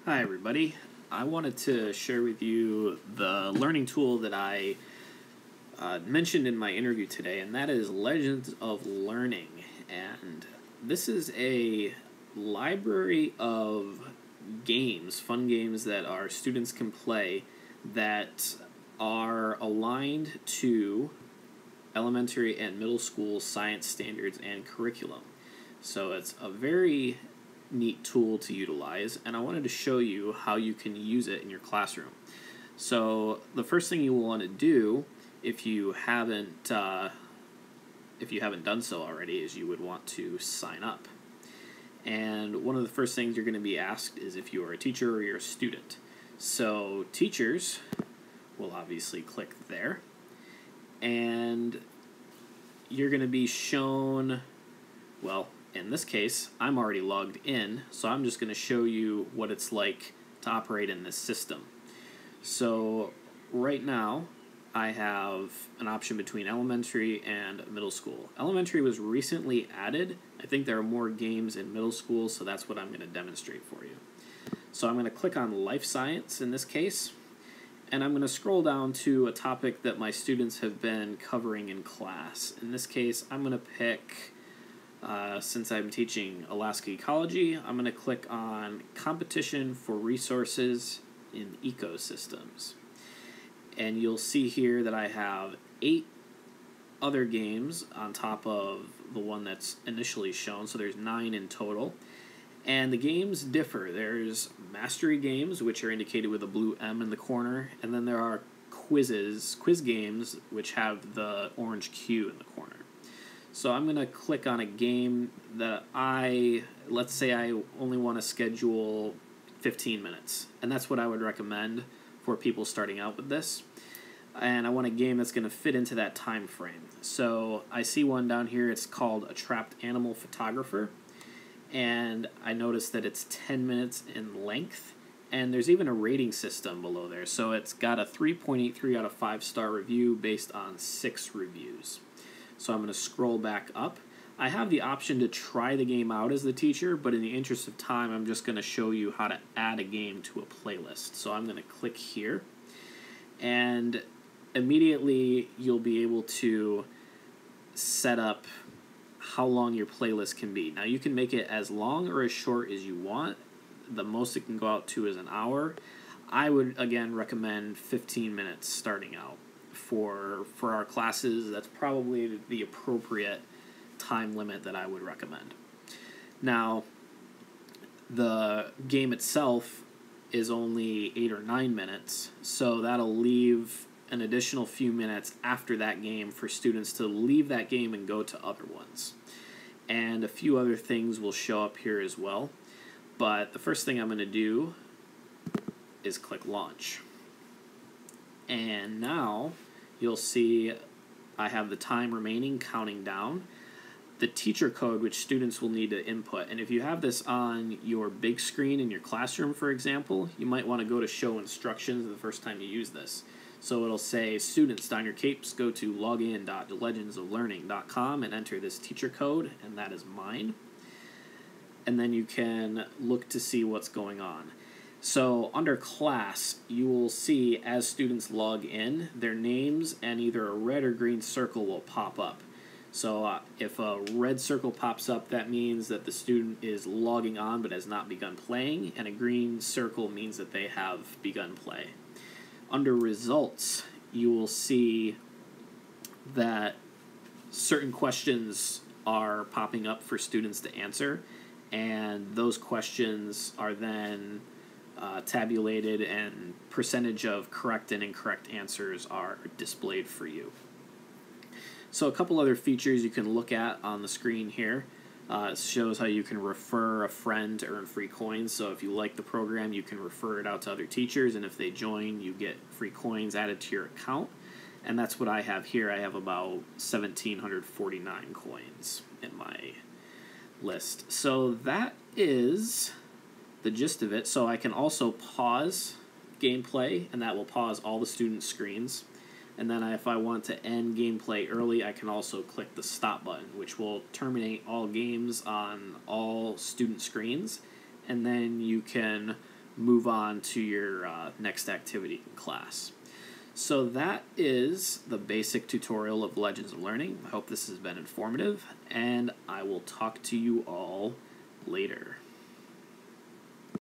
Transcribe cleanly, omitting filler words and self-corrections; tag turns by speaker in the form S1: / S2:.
S1: Hi everybody. I wanted to share with you the learning tool that I mentioned in my interview today, and that is Legends of Learning. And this is a library of games, fun games that our students can play that are aligned to elementary and middle school science standards and curriculum. So it's a very neat tool to utilize, and I wanted to show you how you can use it in your classroom. So the first thing you will want to do, if you haven't done so already, is you would want to sign up. And one of the first things you're going to be asked is if you are a teacher or you're a student. So teachers will obviously click there, and you're going to be shown, well, in this case, I'm already logged in, so I'm just going to show you what it's like to operate in this system. So right now, I have an option between elementary and middle school. Elementary was recently added. I think there are more games in middle school, so that's what I'm going to demonstrate for you. So I'm going to click on Life Science in this case, and I'm going to scroll down to a topic that my students have been covering in class. In this case, I'm going to pick, since I'm teaching Alaska Ecology, I'm going to click on Competition for Resources in Ecosystems. And you'll see here that I have 8 other games on top of the one that's initially shown, so there's 9 in total. And the games differ. There's mastery games, which are indicated with a blue M in the corner, and then there are quiz games, which have the orange Q in the corner. So I'm going to click on a game that let's say I only want to schedule 15 minutes, and that's what I would recommend for people starting out with this. And I want a game that's going to fit into that time frame. So I see one down here, it's called A Trapped Animal Photographer, and I noticed that it's 10 minutes in length, and there's even a rating system below there. So it's got a 3.83 out of 5-star review based on 6 reviews. So I'm going to scroll back up. I have the option to try the game out as the teacher, but in the interest of time, I'm just going to show you how to add a game to a playlist. So I'm going to click here, and immediately you'll be able to set up how long your playlist can be. Now you can make it as long or as short as you want. The most it can go out to is an hour. I would, again, recommend 15 minutes starting out. For our classes, that's probably the appropriate time limit that I would recommend. Now, the game itself is only 8 or 9 minutes, so that'll leave an additional few minutes after that game for students to leave that game and go to other ones. And a few other things will show up here as well, but the first thing I'm going to do is click Launch. And now you'll see I have the time remaining counting down, the teacher code which students will need to input. And if you have this on your big screen in your classroom, for example, you might want to go to Show Instructions the first time you use this. So it'll say, students, don your capes, go to login.legendsoflearning.com and enter this teacher code, and that is mine. And then you can look to see what's going on. So under class, you will see as students log in, their names and either a red or green circle will pop up. So if a red circle pops up, that means that the student is logging on but has not begun playing, and a green circle means that they have begun play. Under results, you will see that certain questions are popping up for students to answer, and those questions are then tabulated, and percentage of correct and incorrect answers are displayed for you. So a couple other features you can look at on the screen here. It shows how you can refer a friend to earn free coins. So if you like the program, you can refer it out to other teachers, and if they join, you get free coins added to your account. And that's what I have here. I have about 1,749 coins in my list. So that is the gist of it. So I can also pause gameplay, and that will pause all the student screens. And then if I want to end gameplay early, I can also click the stop button, which will terminate all games on all student screens. And then you can move on to your next activity in class. So that is the basic tutorial of Legends of Learning. I hope this has been informative, and I will talk to you all later.